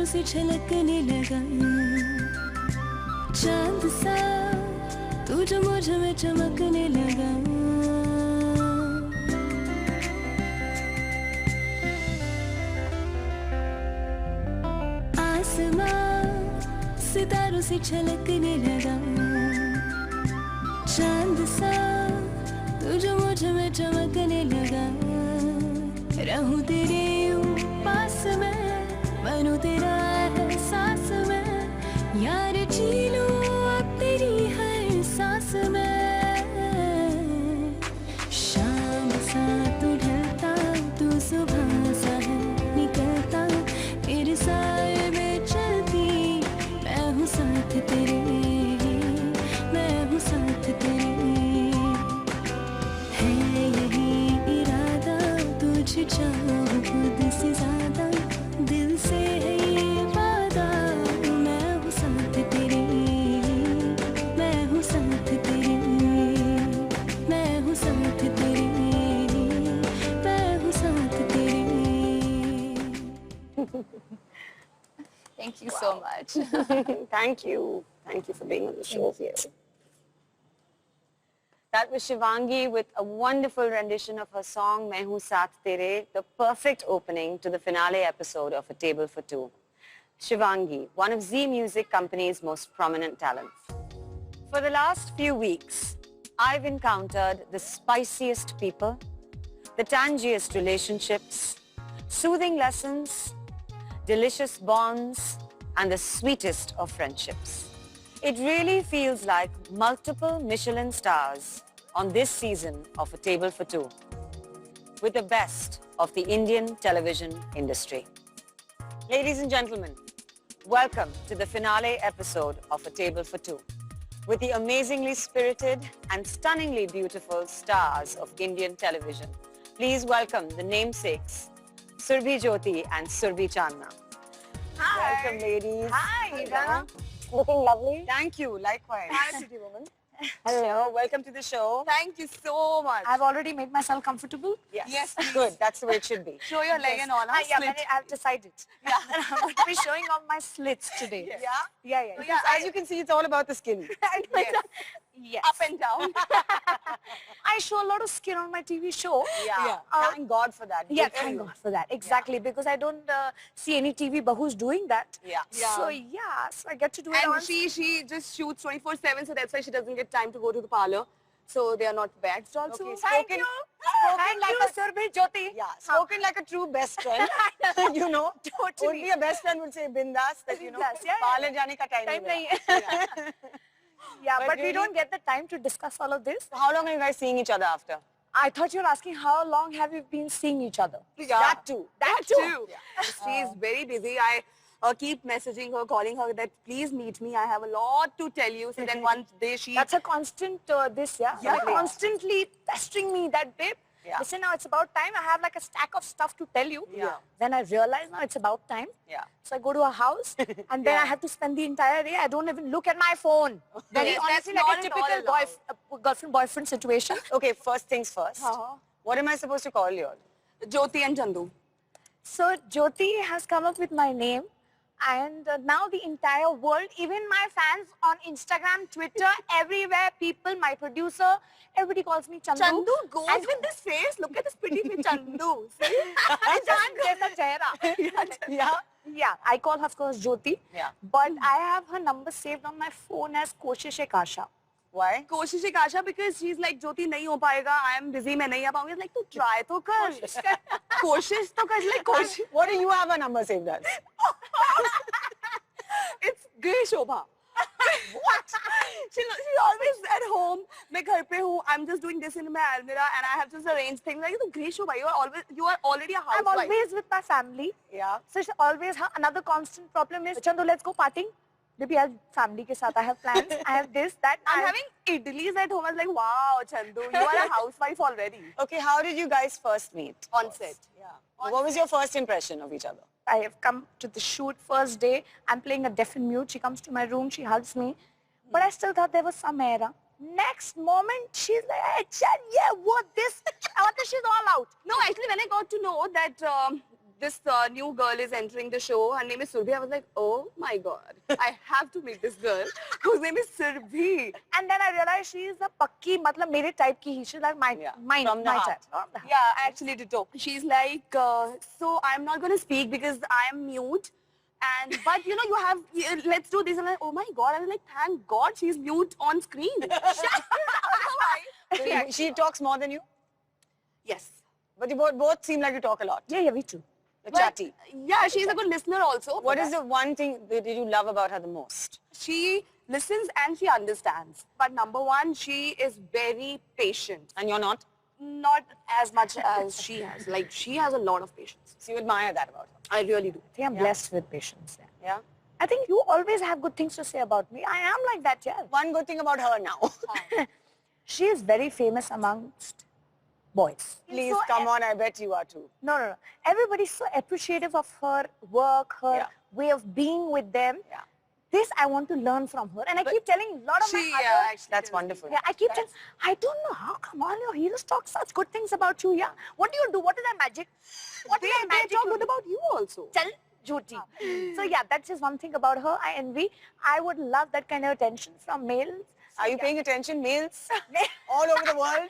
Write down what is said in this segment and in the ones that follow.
से छलकने लगा, चांद सा तू जो मुझ में चमकने लगा। आसमां सितारों से छलकने लगा, चांद सा तू जो मुझ में चमकने लगा। रहूं तेरे यूं पास में, बनूं तेरा एहसास में, यार जी लूं अब तेरी हर सांस में। शाम सा तू ढलता, तू सुबह सा है निकलता, तेरे साए में चलती, मैं हूँ साथ तेरे, मैं हूँ साथ तेरे। है यही इरादा, तुझे चाहूं खुद से ज्यादा, दिल से है ये वादा, मैं हूँ साथ तेरे, मैं हूँ साथ तेरे, मैं हूँ साथ तेरे, मैं हूँ साथ तेरे। Thank you so much. Thank you. Thank you for being on the show here. That was Shivangi with a wonderful rendition of her song Main Hoon Saath Tere, the perfect opening to the finale episode of A Table for Two. Shivangi, one of Zee Music Company's most prominent talents. For the last few weeks, I've encountered the spiciest people, the tangiest relationships, soothing lessons, delicious bonds, and the sweetest of friendships. It really feels like multiple Michelin stars on this season of A Table for Two, with the best of the Indian television industry. Ladies and gentlemen, welcome to the finale episode of A Table for Two, with the amazingly spirited and stunningly beautiful stars of Indian television. Please welcome the namesakes, Surbhi Jyoti and Surbhi Chandna. Hi. Welcome, ladies. Hi, Ivana. Looking lovely. Thank you. Likewise. Hi, pretty woman. Hello. Welcome to the show. Thank you so much. I've already made myself comfortable. Yes. Good. That's the way it should be. Show your leg and all. Ah, yeah, Slit. I've decided. Yeah. I'm going to be showing off my slits today. Yeah. Yeah, yeah. Because as you can see, it's all about the skin. Yes. Yes. Up and down. I show a lot of skin on my TV show. Yeah. Thank God for that. Yeah, Good for thank you. God for that. Exactly, because I don't see any TV bahus doing that. Yeah. So yeah, so I get to do it And on. she just shoots 24/7, so that's why she doesn't get time to go to the parlor. So they are not bags also. Okay, Thank spoken- you. spoken Thank like you, a- Surbhi Jyoti. Yeah. Spoken like a true best friend. You know. Totally. Only a best friend would say bindas that, you know, Bindas, yeah, parlor jaane ka time Time nahi nahi mila. hai. Yeah, But but we really- don't get the time to discuss all of this. How long are you guys seeing each other after? I thought you were asking how long have you been seeing each other? Yeah. That too. That too. too. She's very busy. I keep messaging her, calling her that please meet me. I have a lot to tell you. So then one day she... That's a constant this, yeah? Yeah. You're constantly pestering me that, babe, Yeah. listen, now it's about time. I have like a stack of stuff to tell you. Yeah. Then I realize now it's about time. Yeah. So I go to a house and then Yeah. I have to spend the entire day. I don't even look at my phone. Very Yes, honestly, that's like a not at typical all allowed. girlfriend-boyfriend situation. Okay, first things first. Uh-huh. What am I supposed to call you all? Jyoti and Chandu. So Jyoti has come up with my name. And now the entire world, even my fans on Instagram, Twitter, everywhere, people, my producer, everybody calls me Chandu. Chandu goes And- with this face. Look at this pretty face, Chandu. See? Chan jaisa chehra. Yeah. Yeah, I call her, of course, Jyoti. Yeah. But I have her number saved on my phone as Koshish Kasha. Why? कोशिश एक आशा because she's like ज्योति नहीं हो पाएगा. I am busy. मैं नहीं आ पाऊंगी. Like तू try तो कर. कोशिश तो कर. Like कोशिश. What do you have a number saved as? It's Grey Shobha. What? She's always at home. मैं घर पे हूँ. I'm just doing this in my almirah and I have just arranged things. Like तू Grey Shobha. You are already a I'm housewife. always with my family. Yeah. So it's always another constant problem is, Chandu, let's go partying. Baby, I have family ke sath. I have plans. I have this, that. I'm having idlis at home. I was like, wow, Chandu, you are a housewife already. Okay, how did you guys first meet? On set. Yeah. What was your first impression of each other? I have come to the shoot first day. I'm playing a deaf and mute. She comes to my room. She hugs me. But I still thought there was some era. Next moment, she's like, hey, Chan, yeah, what this? She's all out. No, actually, when I got to know that this new girl is entering the show. Her name is Surbhi. I was like, oh my God, I have to meet this girl whose name is Surbhi. And then I realized she is a pakki, matlab mere type ki. She's like mine, mine, From the my heart. type. From the heart. Yeah, actually ditto. She's like, so I'm not going to speak because I am mute. And but you know let's do this. And I'm like, oh my God. I was like, thank God she's mute on screen. So she talks more than you? Yes. But you both seem like you talk a lot. Yeah, me too. You're But, chatty. yeah, she's a good listener also. What is the one thing that you love about her the most? She listens and she understands. But number one, she is very patient. And you're not? Not as much as she has. Like, she has a lot of patience. So you admire that about her. I really do. I think I'm blessed with patience. Yeah. Yeah? I think you always have good things to say about me. I am like that, yeah. One good thing about her now. She is very famous amongst boys. Please, So come on, I bet you are too. No. Everybody's so appreciative of her work, her Yeah. way of being with them. Yeah. This I want to learn from her. And I keep telling a lot of my other... actually That's does. wonderful. Yeah, I keep telling, I don't know how come all your heroes talk such good things about you. Yeah. What do you do? What is that magic? What is that They magic? talk you good do? about you also. Tell Jyoti. So yeah, that's just one thing about her I envy. I would love that kind of attention from males. Are you paying attention, males? All over the world?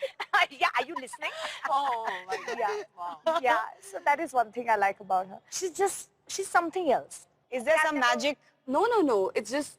Yeah, are you listening? Oh my God. Yeah. Wow. Yeah, so that is one thing I like about her. She's something else. Is there some magic? No. It's just,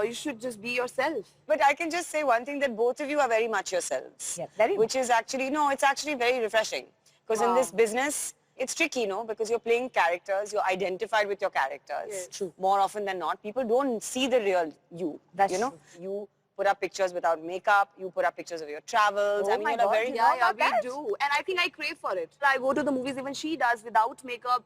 you should just be yourself. But I can just say one thing, that both of you are very much yourselves. Yeah, very Which is actually, it's actually very refreshing. Because in this business, it's tricky, because you're playing characters, you're identified with your characters. Yes. True. More often than not, people don't see the real you. That's you know, true. you put up pictures without makeup, you put up pictures of your travels. Oh I mean, my you're a God, very... you Yeah, about we that? do. And I think I crave for it. I go to the movies, even she does, without makeup,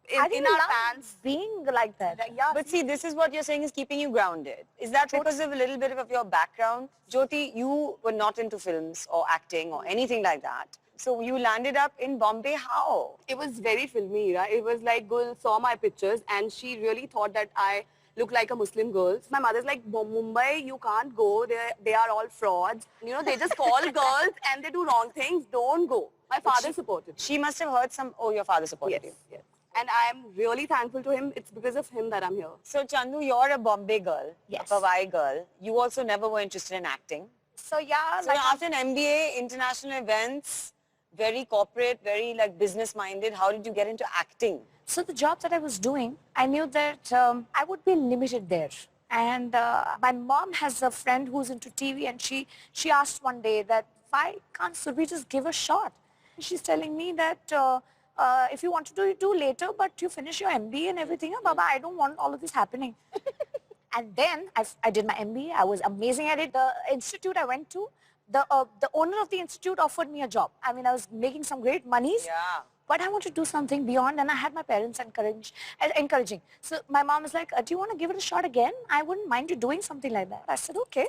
I think in I our love pants. being like that. Yeah, But see, this is what you're saying is keeping you grounded. Is that because of a little bit of your background? Jyoti, you were not into films or acting or anything like that. So you landed up in Bombay. How? it was very filmy, right? It was like Gul saw my pictures and she really thought that I look like a Muslim girl. My mother's like, Mumbai, you can't go. They are all frauds. They just call girls and they do wrong things. Don't go. My father supported me. She must have heard some... Oh, your father supported you. Yes. And I'm really thankful to him. It's because of him that I'm here. So Chandu, you're a Bombay girl, Yes. a Powai girl. You also never were interested in acting. So yeah, So after an MBA, international events, very corporate, very like business minded, how did you get into acting? So the job that I was doing, I knew that I would be limited there. And my mom has a friend who's into TV, and she asked one day that why can't Surbhi just give a shot? She's telling me that if you want to do later, but you finish your MBA and everything, Baba, I don't want all of this happening. And then I did my MBA. I was amazing at it. The institute I went to, the owner of the institute offered me a job. I mean, I was making some great monies. Yeah. But I want to do something beyond, and I had my parents encouraging. So my mom was like, do you want to give it a shot again? I wouldn't mind you doing something like that. I said, okay.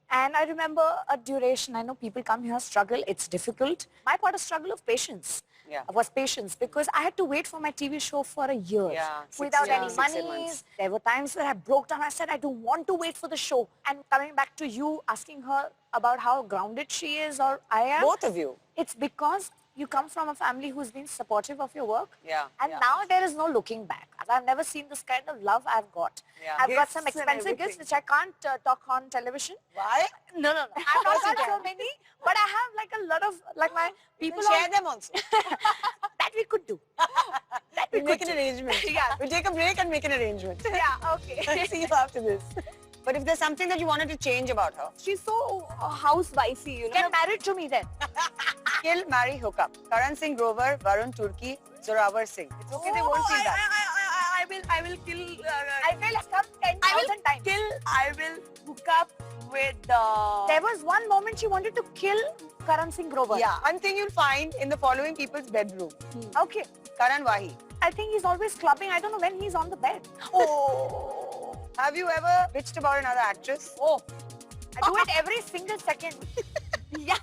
And I remember a duration. I know people come here, struggle. It's difficult. My part of struggle of patience was patience, because I had to wait for my TV show for a year without any 6 money. months. There were times where I broke down. I said, I don't want to wait for the show. And coming back to you, asking her about how grounded she is or I am. Both of you. It's because you come from a family who's been supportive of your work. Yeah, And yeah. now there is no looking back. I've never seen this kind of love I've got. Yeah. I've got Gifts some and expensive gifts everything. which I can't talk on television. Why? No. I've not got so many, but I have like a lot of, like my people Share them also. that we could do. That we We'll make could an do. arrangement. Yeah. We'll take a break and make an arrangement. Yeah, okay. See you after this. But if there's something that you wanted to change about her, She's so housewifey, Get married to me then. kill, marry, hook up. Karan Singh Grover, Varun Turki, Zorawar Singh. It's okay, they won't see that. I will kill. I will come 10,000 times. I will hook up with There was one moment she wanted to kill Karan Singh Grover. Yeah, one thing you'll find in the following people's bedroom. Okay. Karan Wahi. I think he's always clubbing. I don't know when he's on the bed. Oh. Have you ever bitched about another actress? Oh. I do it every single second. Yeah.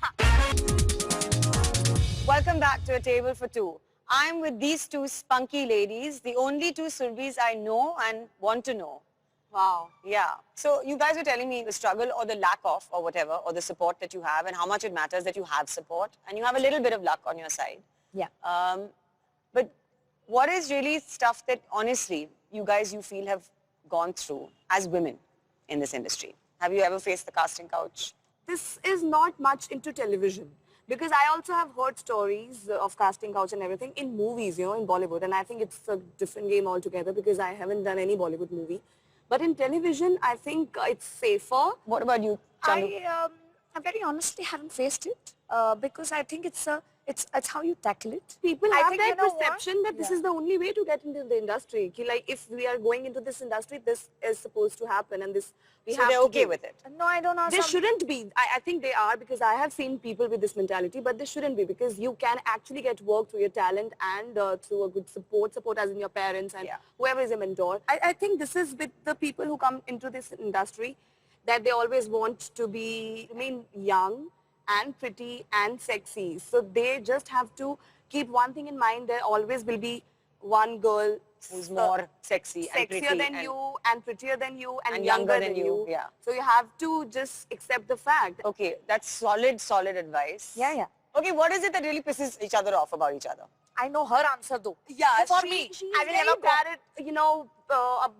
Welcome back to A Table for Two. I'm with these two spunky ladies, the only two Surbhis I know and want to know. Wow. Yeah. So you guys were telling me the struggle or the lack of or whatever, or the support that you have and how much it matters that you have support and you have a little bit of luck on your side. Yeah. But What is really stuff that honestly you guys you feel have gone through as women in this industry? Have you ever faced the casting couch? This is not much into television because I also have heard stories of casting couch and everything in movies, you know, in Bollywood, and I think it's a different game altogether because I haven't done any Bollywood movie. But in television, I think it's safer. What about you, Chandu? I very honestly haven't faced it because I think it's how you tackle it. People I have think, that you know what? perception that this is the only way to get into the industry. Ki, like if we are going into this industry, this is supposed to happen, and this we So have they're to okay do. with it. No, I don't know. They shouldn't be. I think they are because I have seen people with this mentality, but they shouldn't be because you can actually get work through your talent and through a good support as in your parents and Yeah. whoever is a mentor. I think this is with the people who come into this industry that they always want to be, young and pretty and sexy. So they just have to keep one thing in mind. There always will be one girl Who's more sexy and pretty sexier than and- you and prettier than you and, younger younger than than you, you. yeah. So you have to just accept the fact. Okay, that's solid advice. Yeah, yeah. Okay, what is it that really pisses each other off about each other? I know her answer though. Yeah, For she, me, she's I will very never bad at,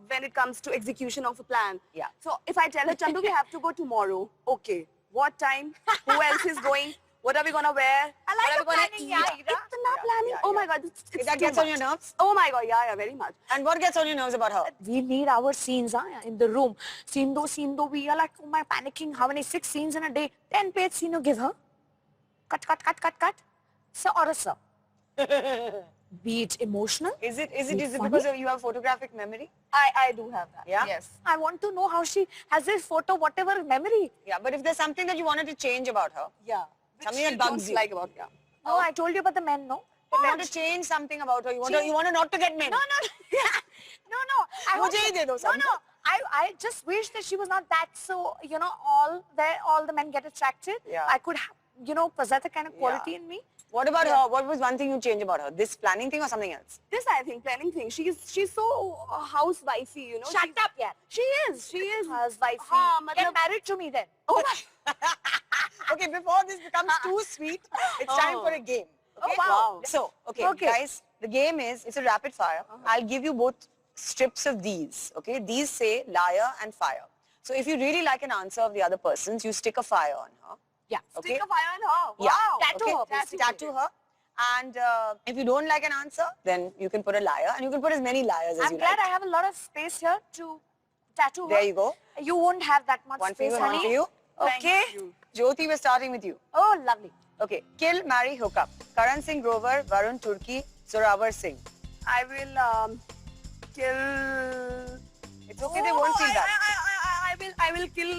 when it comes to execution of a plan. Yeah. So if I tell her, Chandu, we have to go tomorrow. Okay. What time? Who else is going? What are we going to wear? I like what the are we planning, gonna yeah, eat? Ida. It's not planning. yeah, Oh yeah. my God. It's That too gets on much. your nerves? Oh my God. Yeah, very much. And what gets on your nerves about her? We need our scenes in the room. Scene though, we are like, oh my, panicking. How many 6 scenes in a day? 10-page scene you give her. Cut. Sir or a sir. Be it emotional. Is it funny? because you have photographic memory? I do have that. Yeah? Yes. I want to know how she has this photo, whatever memory. Yeah, but if there's something that you wanted to change about her, Yeah. Something Which that she bugs don't you. like about, yeah. No, I told you about the men, no? you want to change something about her, you want her not to get men. No. No. I Mujhe hope hi that- de do No, something. no. I just wish that she was not that so, all the men get attracted. Yeah. I could have, possess that kind of quality Yeah. in me. What about her? What was one thing you change about her? This planning thing or something else? This, I think, planning thing. She's so housewifey, you know. Shut She's- up, yeah. She is. Housewife. हाँ, Get मतलब- married to me then. Oh my. Okay, before this becomes too sweet, it's time for a game. Okay? wow. So, okay, Okay. guys, the game is, it's a rapid fire. I'll give you both strips of these, okay? These say liar and fire. So if you really like an answer of the other person's, you stick a fire on her. Yeah. Okay? Stick a fire on her. Yeah. Wow. Tattoo her, Tattoo, basically. her. And if you don't like an answer, then you can put a liar, and you can put as many liars as I'm you glad like. I have a lot of space here to tattoo her. There you go. You won't have that much One for space, you and one honey. for you. Thank Okay. you. Jyoti, we're starting with you. Oh, lovely. Okay. Kill, marry, hook up. Karan Singh Grover, Varun Turki, Zorawar Singh. I will kill. It's okay, they won't feel that. I will kill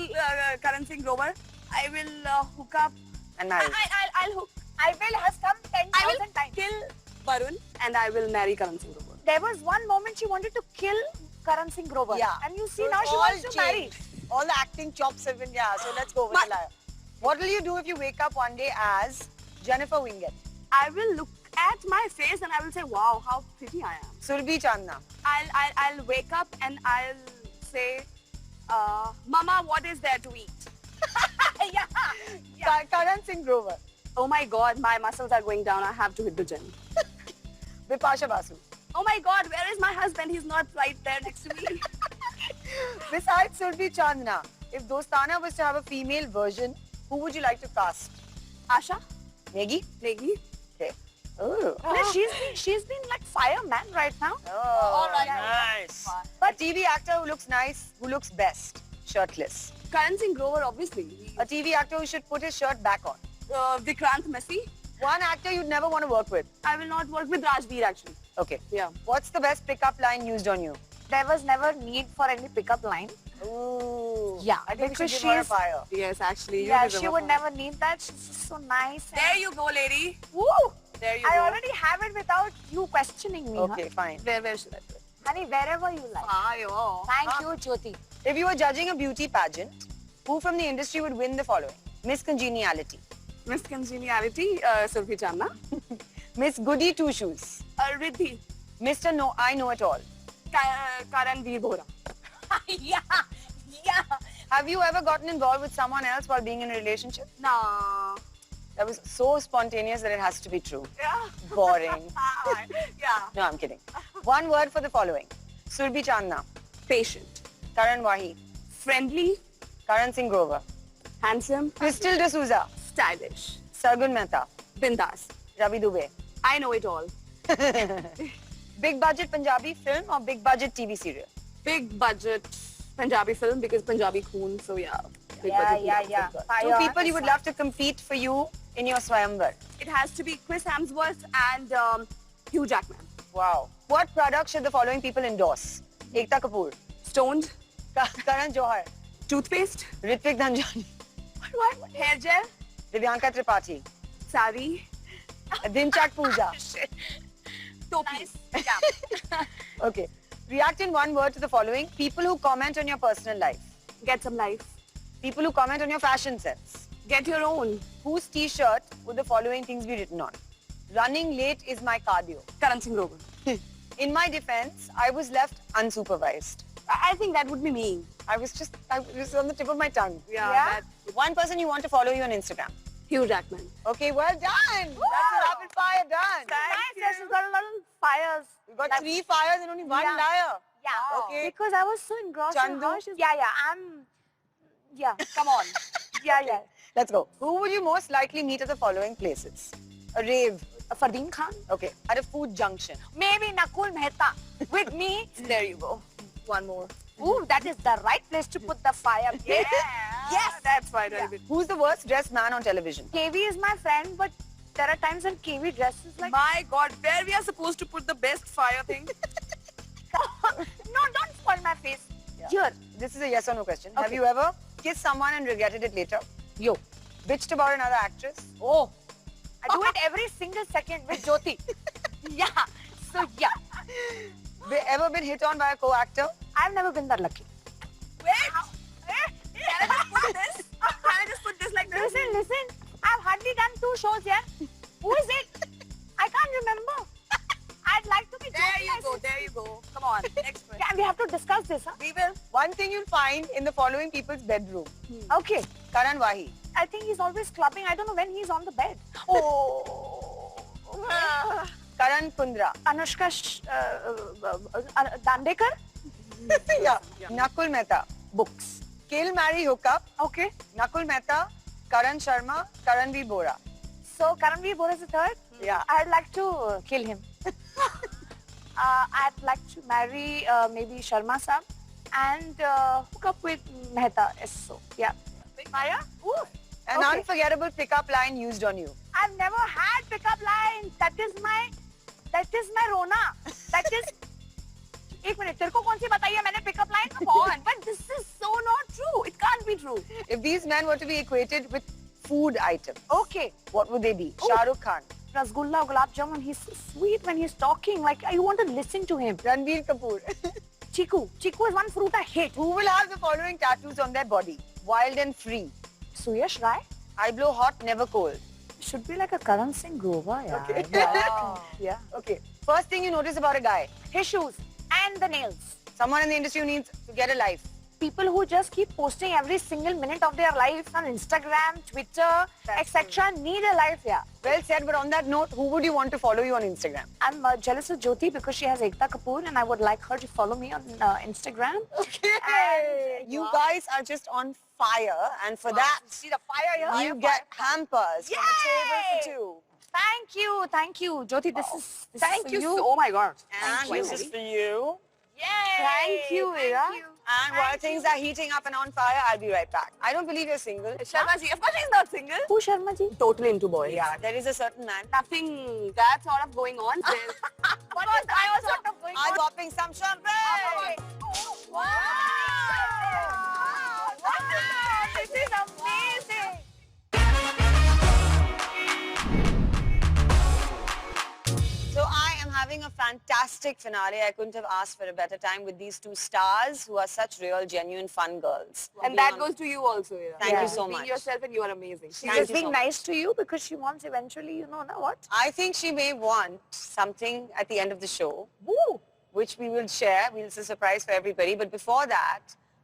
Karan Singh Grover. I will hook up. And marry. I'll hook. I will has come I 10,000 will times. kill Varun and I will marry Karan Singh Grover. There was one moment she wanted to kill Karan Singh Grover. Yeah. And you see So now it's she all wants to marry. changed. All the acting chops have been, yeah. So let's go with the liar. What will you do if you wake up one day as Jennifer Winget? I will look at my face and I will say, wow, how pretty I am. Surabhi Chandna. I'll wake up and I'll say, Mama, what is there to eat? Karan Singh Grover. Oh my God, my muscles are going down. I have to hit the gym. Bipasha Basu. Oh my God, where is my husband? He's not right there next to me. Besides Surabhi Chandna, if Dostana was to have a female version, who would you like to cast? Asha? Negi? Negi? Okay. Oh. Yeah, she's been like fireman right now. Oh, right. nice. But a TV actor who looks nice, who looks best, shirtless. Karan Singh Grover, obviously. A TV actor who should put his shirt back on. Vikrant Messi. One actor you'd never want to work with. I will not work with Rajveer actually. Okay. Yeah. What's the best pickup line used on you? There was never need for any pickup line. Ooh. Yeah, I think we because should give her a she's- fire. Yes, actually. Yeah, she would never need that. She's just so nice. and- There you go, lady. Woo! There you I go. already have it without you questioning me. Okay, fine. Where should I put it? Honey, wherever you like. Ayo. Thank you, Jyoti. If you were judging a beauty pageant, who from the industry would win the following? Miss Congeniality, Miss Congeniality, Surabhi Chandna. Miss Goody Two Shoes, Riddhi. Mr. No, I Know It All. Karan Veer Bhora. yeah. Have you ever gotten involved with someone else while being in a relationship? Nah. That was so spontaneous that it has to be true. Yeah. Boring. Yeah. No, I'm kidding. One word for the following. Surbhi Chandna, Patient. Karan Wahi, Friendly. Karan Singh Grover, Handsome. Crystal D'Souza, Stylish. Sargun Mehta, Bindas. Ravi Dubey. I know it all. Big budget Punjabi film or big budget TV serial? Big budget Punjabi film because Punjabi khoon, so yeah. Big Yeah, budget yeah, Punjabi yeah. film. Two Fire. people you would love to compete for you in your Swayamvar. It has to be Chris Hemsworth and Hugh Jackman. Wow. What product should the following people endorse? Ekta Kapoor, Stoned. Karan Johar, Toothpaste. Ritvik Dhanjani, What? Hair gel. Divyanka Tripathi, Sari. Dinchak Pooja. Topis. Okay. React in one word to the following. People who comment on your personal life. Get some life. People who comment on your fashion sense. Get your own. Whose t-shirt would the following things be written on? Running late is my cardio. Karan Singh Grover. In my defense, I was left unsupervised. I think that would be me. I was on the tip of my tongue. Yeah. That, one person you want to follow you on Instagram. Hugh Jackman. Okay, well done. That's a rapid fire done. Nice. Yes, she's got a lot of fires. You got 3 fires and only 1 Yeah. liar. Yeah. Okay. Because I was so engrossed in Chandu? how she's... Yeah. Come on. Yeah. Let's go. Who would you most likely meet at the following places? A rave. Fardeen Khan. Okay. At a food junction. Maybe Nakul Mehta with me. There you go. One more. Ooh, that is the right place to put the fire. Yeah. Yes, that's fine. Yeah. Who's the worst dressed man on television? KV is my friend, but there are times when KV dresses like... My God, where we are supposed to put the best fire thing? No, don't spoil my face. Yeah. Here. This is a yes or no question. Have Okay. you ever kissed someone and regretted it later? Yo. Bitched about another actress? Oh. I do it every single second with Jyoti. Yeah. So, yeah. Ever been hit on by a co-actor? I've never been that lucky. Wait. Can I just put this? Can I just put this like this? Listen. I've hardly done 2 shows yet. Who is it? I can't remember. I'd like to be There Jyoti. you go. There you go. Come on. Next one. Yeah, we have to discuss this, huh? We will. One thing you'll find in the following people's bedroom. Okay. Karan Wahi. I think he's always clubbing. I don't know when he's on the bed. Oh. Karan Kundra. Anushka Dandekar? Yeah. Nakul Mehta. Books. Kill, marry, hook up. Okay. Nakul Mehta, Karan Sharma, Karanveer Bora. So Karanveer Bora is the third? Yeah. I'd like to kill him. I'd like to marry maybe Sharma Saab and hook up with Mehta. So, yeah. Maya? Ooh. An Okay. unforgettable pickup line used on you. I've never had pickup lines. That is my Rona. That is... एक minute तेरे को कौन सी बताई है मैंने pickup line? Come on. But this is so not true. It can't be true. If these men were to be equated with food items, Okay. what would they be? Oh. Shah Rukh Khan, Rasgulla, gulab jamun. He's so sweet when he's talking. Like I want to listen to him. Ranbir Kapoor. Chiku. Chiku is one fruit I hate. Who will have the following tattoos on their body? Wild and free. Suyash Rai. I blow hot, never cold. Should be like a Karan Singh Grover, yeah. Okay. Yeah. Okay. First thing you notice about a guy. His shoes and the nails. Someone in the industry who needs to get a life. People who just keep posting every single minute of their life on Instagram, Twitter, etc. need a life, yeah. Well said, but on that note, who would you want to follow you on Instagram? I'm jealous of Jyoti because she has Ekta Kapoor and I would like her to follow me on Instagram. And, You guys are just on fire, and for that, See the fire here? you get hampers from a table for two. Thank you. Jyoti, this is Thank for you so. Oh my God. And this is for you. Thank you, Ira. And while things are heating up and on fire, I'll be right back. I don't believe you're single. Sharma ji, of course he's not single. Who Sharma ji? Totally into boys. Yeah, there is a certain man. Nothing that sort of going on. What was I was sort of going I'm on? popping some champagne. Wow! This is amazing. So I am having a fantastic finale. I couldn't have asked for a better time with these two stars who are such real, genuine, fun girls. And that goes to you also, Ira. Thank you so Being much. yourself and you are amazing. She's Thank just you being so much. nice to you because she wants eventually, you know what? I think she may want something at the end of the show, Woo! which we will share. It's a surprise for everybody. But before that,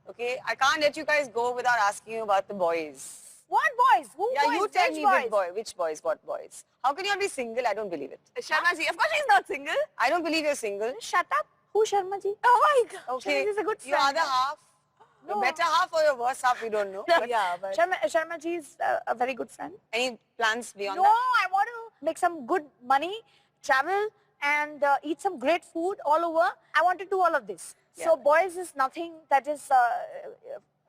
okay, I can't let you guys go without asking you about the boys. What boys? Who Yeah, boys? you tell Which me boys? which boys, what boys. How can you all be single? I don't believe it. Sharma ji, of course she's not single. I don't believe you're single. Shut up. Who Sharma ji? Oh my God. Okay, Sharma is a good your friend. other half, your better half or your worse half, we don't know. But Yeah, but Sharma ji is a very good friend. any plans beyond No, that? I want to make some good money, travel, and eat some great food all over. I want to do all of this. So Yeah. boys is nothing that is,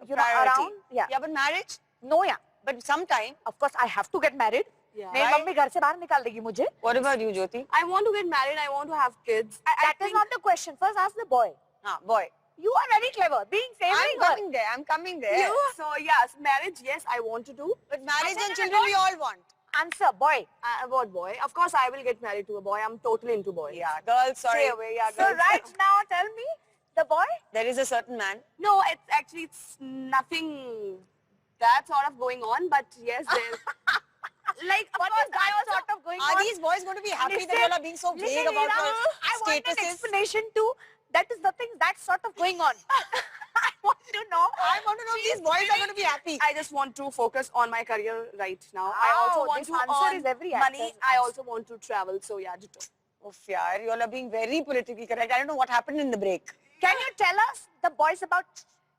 you know, Priority. around. Yeah. Yeah, but marriage? No, yeah. But sometime. Of course, I have to get married. Yeah. मेरी Right. Mummy घर से बाहर निकाल देगी मुझे. What about you, Jyoti? I want to get married. I want to have kids. I That is think- not the question. First, ask the boy. Boy. You are very clever. Being I'm favoring her. coming there. I'm coming there. You? So yes, marriage, yes, I want to do. But marriage I said and that I children we all want. Answer, boy. What boy? Of course, I will get married to a boy. I'm totally into boys. Yeah, girls, sorry. Stay away, yeah, So girls. right now, tell me, the boy? There is a certain man. No, it's nothing that sort of going on. But yes, there's like of What course, is that I also, sort of going Are on? these boys going to be happy that Listen, you all are being so vague listen, about Ira, your I want an statuses? explanation too. That is the things that's sort of going on. I want to know. I want to know if these boys are going to be happy. I just want to focus on my career right now. I also Wow, want this to answer earn is every money. actor's I answer. also want to travel. So yeah, ditto. Oof, yaar, you all are being very politically correct. I don't know what happened in the break. Can you tell us the boys about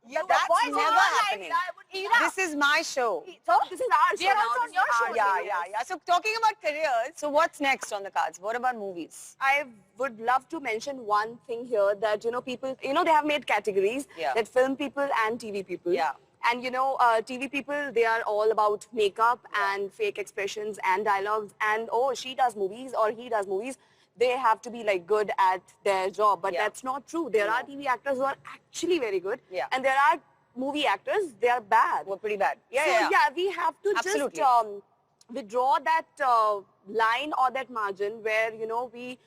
the That's boys in never your life? happening. Ira, This is my show. so This is our we show are now. also This on is your our show. show. Yeah. So talking about careers, so what's next on the cards? What about movies? I would love to mention one thing here that, people, they have made categories Yeah. that film people and TV people. Yeah. And, TV people, they are all about makeup and fake expressions and dialogues. And, oh, she does movies or he does movies. They have to be like good at their job. But Yeah. that's not true. There are TV actors who are actually very good. Yeah. And there are movie actors, they are bad. We're pretty bad. So we have to Absolutely. just withdraw that line or that margin where, we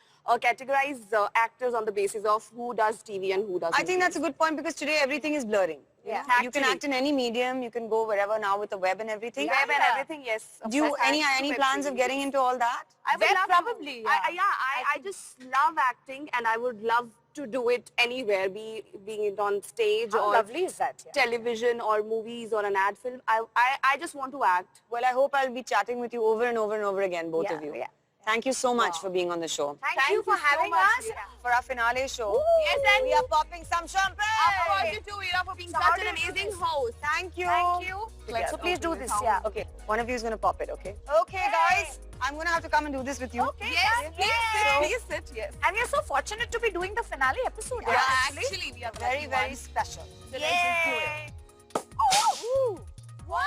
categorize actors on the basis of who does TV and who does I think movies. that's a good point because today everything is blurring. Yeah. You can Actually. act in any medium. You can go wherever now with the web and everything. Web and Yeah. everything, yes. of Do you course, any thanks to any web plans of series. getting into all that? I would Web love probably, to. yeah. I just love acting and I would love to do it anywhere, being it on stage How or lovely is that? Yeah. television or movies or an ad film. I just want to act. Well, I hope I'll be chatting with you over and over and over again, both Yeah, of you. yeah. Thank you so much for being on the show. Thank you for so having much, us. Veera. For our finale show, Yes, and we are popping some champagne. Of course you too, Veera, for being So how such do an you do amazing this? host. Thank you. Thank you. Together. So please do this. Okay. Yeah. Okay, one of you is going to pop it, okay? Okay, guys, I'm going to have to come and do this with you. Okay. Yes, please sit, Yay. please sit, yes. And we are so fortunate to be doing the finale episode. Yeah, actually, we are Very, lucky very ones. special. So let's just do it. Oh! Wow!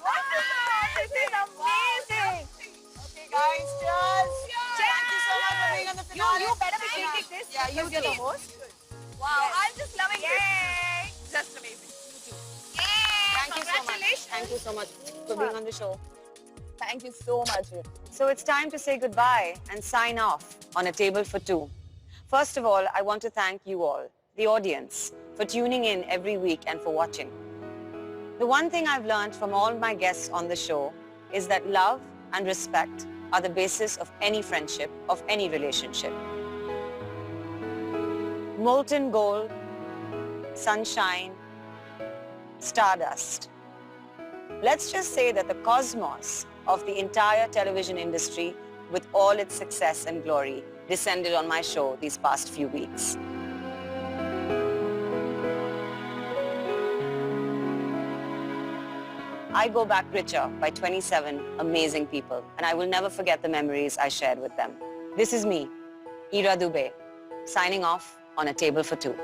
Wow! This is amazing. Okay, guys, cheers. Thank you so much for being on the finale. You better be drinking this. Yeah, you because you're the too. host. Wow, I'm just loving Yay! this. Just amazing. Thank you so much. Thank you so much for being on the show. Thank you so much. So it's time to say goodbye and sign off on A Table for Two. First of all, I want to thank you all, the audience, for tuning in every week and for watching. The one thing I've learned from all my guests on the show is that love and respect are the basis of any friendship, of any relationship. Molten gold, sunshine, stardust. Let's just say that the cosmos of the entire television industry, with all its success and glory, descended on my show these past few weeks. I go back richer by 27 amazing people, and I will never forget the memories I shared with them. This is me, Ira Dubey, signing off on A Table for Two.